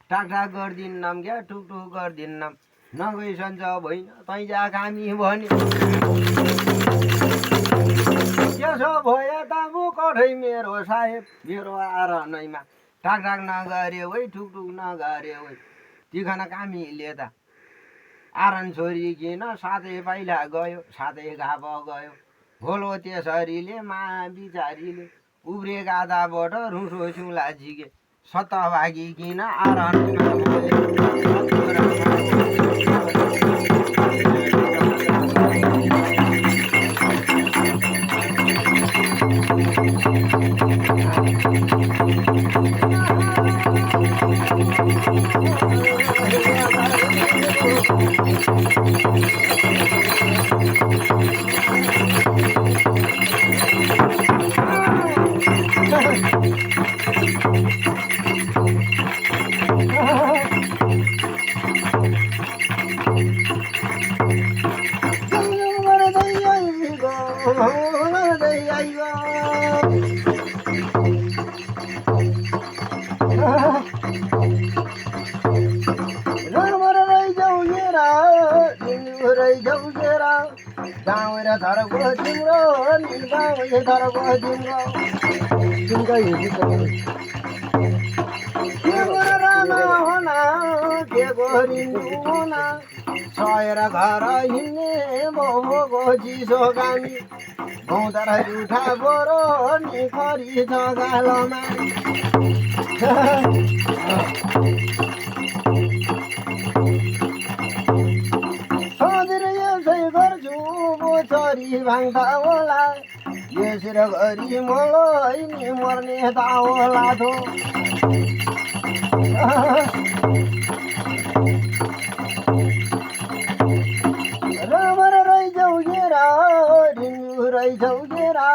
टाकटाक गर्दिन्नम क्या टुकटुक गर्दिन्नम नगई सन्च भइन तैजा कामी भन्यो त्यसो भयो त मुकठै मेरो साहेब मेरो आरनैमा टाकटाक नगरे वै टुकटुक नगरे वै तिखन कामीले त आरन छोरीकिन सातै पाइला गयो सातै घाप गयो भोलो त्यसरीले मा बिचारीले उब्रे गादाबाट रुसो सिउँला झिके सत्त भागिकिन आरनमा गाउँमा धरको तिम्रो गाउँमा धरको तिम्रो रामा होना के गरिनु होना सहेर घर हिँड्ने मोमोको चिसो गामी गाउँदर जुठा गोरो नि खरी छ गालोमा छोरी भाङ्दा होला यसरी गरी मलाई नि मर्ने त होला थो रामर रैजाउ गेरा रिङ्गु रैजाउ गेरा